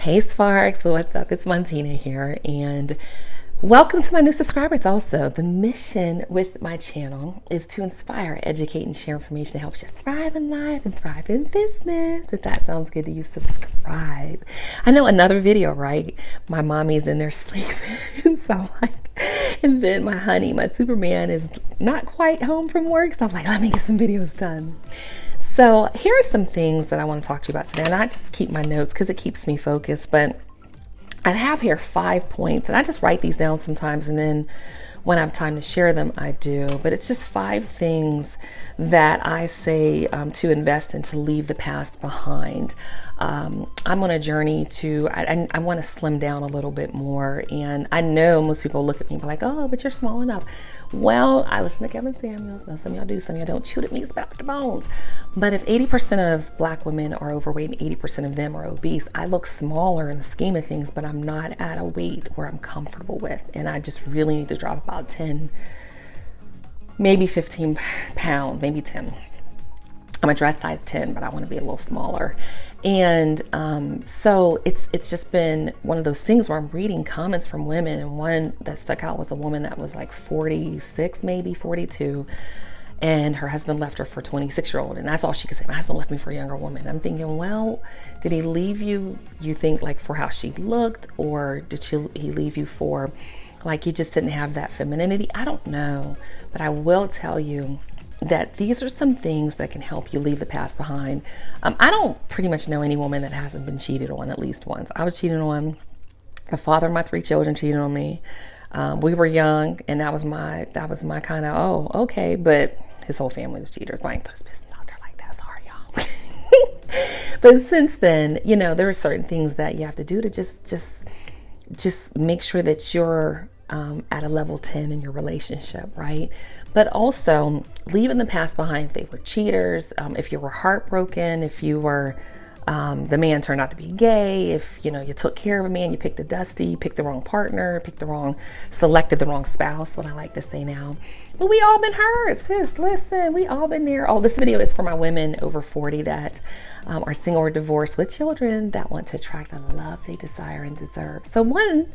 Hey Sparks, what's up? It's Montina here, and welcome to my new subscribers. Also, the mission with my channel is to inspire, educate, and share information that helps you thrive in life and thrive in business. If that sounds good to you, subscribe. I know another video, right? My mommy's in there sleeping, so I'm like, and then my honey, my Superman, is not quite home from work, so I'm like, let me get some videos done. So here are some things that I want to talk to you about today, and I just keep my notes because it keeps me focused, but I have here 5 points, and I just write these down sometimes, and then when I have time to share them, I do. But it's just 5 things that I say to invest in, to leave the past behind. I'm on a journey to, I want to slim down a little bit more, and I know most people look at me and be like, oh, but you're small enough. Well, I listen to Kevin Samuels. Now, some of y'all do, some of y'all don't. Chew at me, spit out the bones. But if 80% of Black women are overweight and 80% of them are obese, I look smaller in the scheme of things, but I'm not at a weight where I'm comfortable with. And I just really need to drop about 10, maybe 15 pounds, maybe 10. I'm a dress size 10, but I want to be a little smaller. And so it's just been one of those things where I'm reading comments from women, and one that stuck out was a woman that was like 46, maybe 42, and her husband left her for a 26-year-old, and that's all she could say. My husband left me for a younger woman. I'm thinking, well, did he leave you, you think, like for how she looked, or did he leave you for like he just didn't have that femininity? I don't know, but I will tell you that these are some things that can help you leave the past behind. I don't pretty much know any woman that hasn't been cheated on at least once. I was cheated on. The father of my 3 children cheated on me. We were young, and that was my kind of, oh, okay, but his whole family was cheaters. I ain't put his business out there like that. Sorry, y'all. But since then, you know, there are certain things that you have to do to just make sure that you're at a level 10 in your relationship, right? But also leaving the past behind. If they were cheaters, if you were heartbroken, if you were the man turned out to be gay, if you took care of a man, you picked a dusty, you picked the wrong partner, selected the wrong spouse, what I like to say now. But we all been hurt, sis. Listen, we all been there. Oh, this video is for my women over 40 that are single or divorced with children that want to attract the love they desire and deserve. So one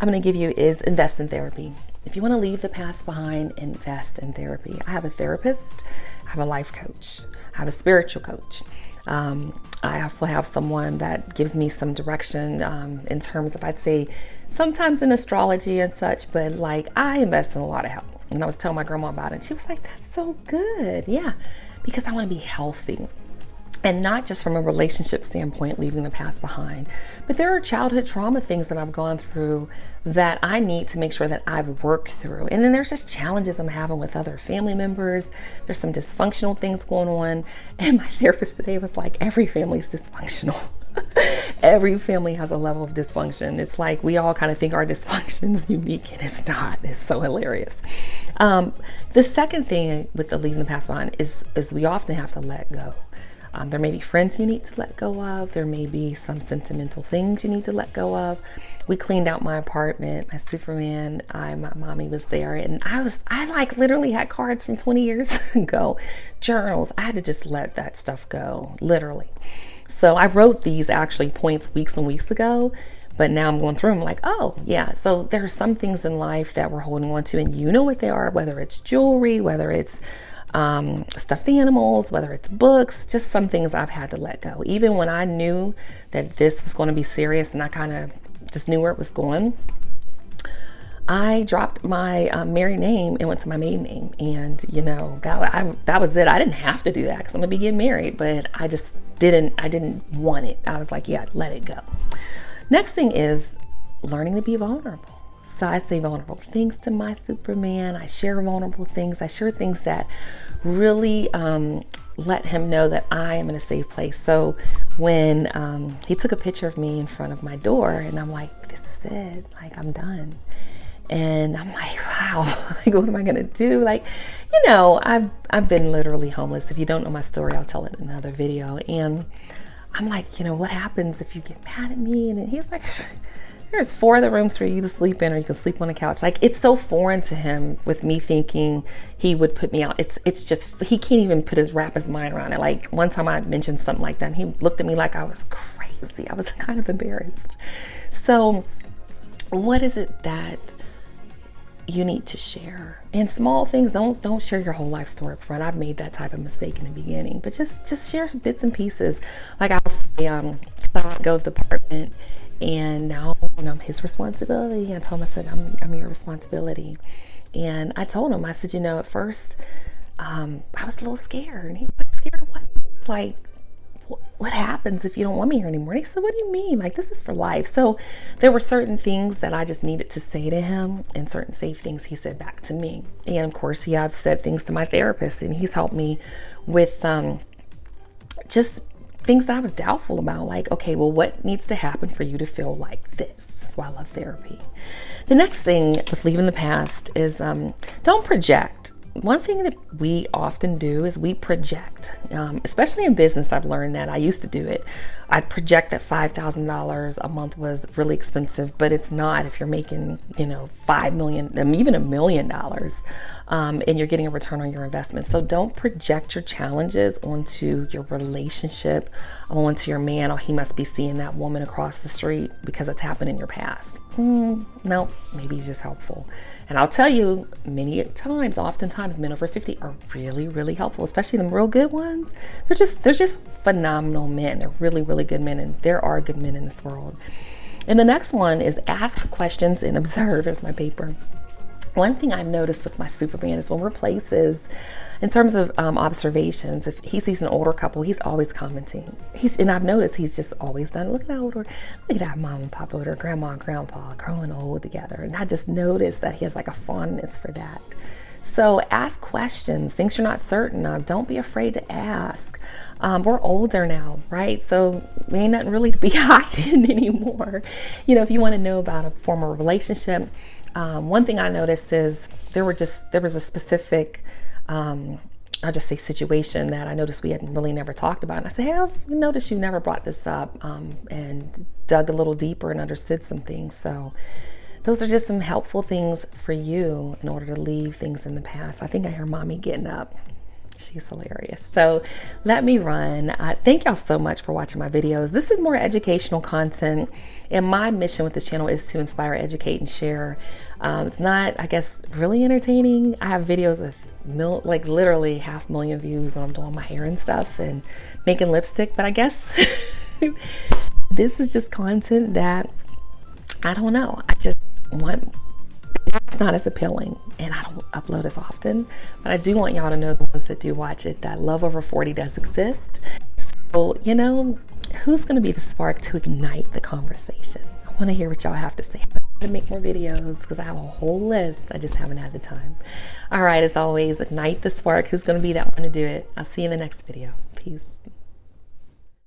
I'm going to give you is invest in therapy. If you want to leave the past behind, invest in therapy. I have a therapist, I have a life coach, I have a spiritual coach. I also have someone that gives me some direction in terms of, I'd say, sometimes in astrology and such, but like I invest in a lot of help. And I was telling my grandma about it. She was like, that's so good. Yeah, because I want to be healthy. And not just from a relationship standpoint, leaving the past behind, but there are childhood trauma things that I've gone through that I need to make sure that I've worked through. And then there's just challenges I'm having with other family members. There's some dysfunctional things going on. And my therapist today was like, every family's dysfunctional. Every family has a level of dysfunction. It's like we all kind of think our dysfunction is unique, and it's not. It's so hilarious. The second thing with the leaving the past behind is we often have to let go. There may be friends you need to let go of. There may be some sentimental things you need to let go of. We cleaned out my apartment, my Superman. My mommy was there, and I like literally had cards from 20 years ago, journals. I had to just let that stuff go, literally. So I wrote these actually points weeks and weeks ago, but now I'm going through them like, oh yeah. So there are some things in life that we're holding on to, and you know what they are, whether it's jewelry, whether it's stuffed animals, whether it's books, just some things I've had to let go. Even when I knew that this was going to be serious and I kind of just knew where it was going, I dropped my married name and went to my maiden name. And that was it. I didn't have to do that because I'm gonna be getting married, but I didn't want it. I was like, yeah, let it go. Next thing is learning to be vulnerable. So I say vulnerable things to my Superman. I share vulnerable things. I share things that really let him know that I am in a safe place. So when he took a picture of me in front of my door, and I'm like, this is it. Like, I'm done. And I'm like, wow, like, what am I gonna do? Like, I've been literally homeless. If you don't know my story, I'll tell it in another video. And I'm like, what happens if you get mad at me? And he's like, there's 4 other rooms for you to sleep in, or you can sleep on the couch. Like, it's so foreign to him with me thinking he would put me out. It's just, he can't even wrap his mind around it. Like, one time I mentioned something like that, and he looked at me like I was crazy. I was kind of embarrassed. So what is it that you need to share? And small things, don't share your whole life story up front. I've made that type of mistake in the beginning, but just share some bits and pieces. Like, I'll say, I let go of the apartment, and now, you know, I'm his responsibility. I told him, I said, I'm your responsibility. And I told him, I said, you know, at first, I was a little scared. And he was like, scared of what? It's like, what happens if you don't want me here anymore? And he said, what do you mean? Like, this is for life. So there were certain things that I just needed to say to him, and certain safe things he said back to me. And of course, yeah, I've said things to my therapist, and he's helped me with just things that I was doubtful about. Like, okay, well, what needs to happen for you to feel like this? That's why I love therapy. The next thing with leaving the past is don't project. One thing that we often do is we project, especially in business. I've learned that. I used to do it. I'd project that $5,000 a month was really expensive, but it's not if you're making, you know, $5 million, even $1 million, and you're getting a return on your investment. So don't project your challenges onto your relationship, onto your man. Oh, he must be seeing that woman across the street because it's happened in your past. No, maybe he's just helpful. And I'll tell you, oftentimes men over 50 are really, really helpful, especially the real good ones. They're just phenomenal men. They're really, really good men, and there are good men in this world. And the next one is ask questions and observe. Here's my paper. One thing I've noticed with my Superman is when we're places, in terms of observations, if he sees an older couple, he's always commenting. And I've noticed he's just always done, look at that look at that mom and papa or grandma and grandpa growing old together. And I just noticed that he has like a fondness for that. So ask questions, things you're not certain of. Don't be afraid to ask. We're older now, right? So we ain't nothing really to be hiding anymore. You know, if you want to know about a former relationship, one thing I noticed is there was a specific, I'll just say situation that I noticed we had really never talked about. And I said, hey, I've noticed you never brought this up, and dug a little deeper and understood some things. So those are just some helpful things for you in order to leave things in the past. I think I hear mommy getting up. She's hilarious. So let me run. Thank y'all so much for watching my videos. This is more educational content, and my mission with this channel is to inspire, educate, and share. It's not, I guess, really entertaining. I have videos with like literally 500,000 views when I'm doing my hair and stuff and making lipstick, but I guess this is just content that, I don't know, I just want, it's not as appealing, and I don't upload as often, but I do want y'all to know, the ones that do watch it, that Love Over 40 does exist. So, you know, who's going to be the spark to ignite the conversation? I want to hear what y'all have to say. I'm going to make more videos because I have a whole list. I just haven't had the time. All right, as always, ignite the spark. Who's going to be that one to do it? I'll see you in the next video. Peace.